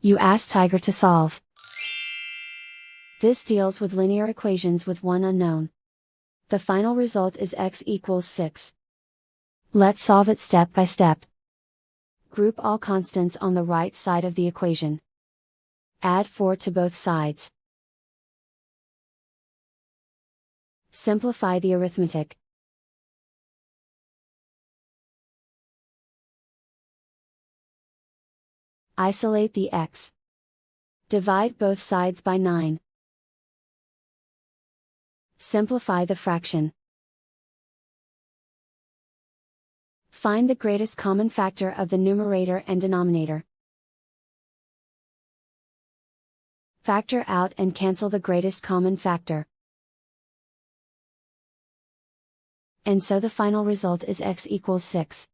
You ask Tiger to solve. This deals with linear equations with one unknown. The final result is x equals 6. Let's solve it step by step. Group all constants on the right side of the equation. Add 4 to both sides. Simplify the arithmetic. Isolate the x. Divide both sides by 9. Simplify the fraction. Find the greatest common factor of the numerator and denominator. Factor out and cancel the greatest common factor. And so the final result is x equals 6.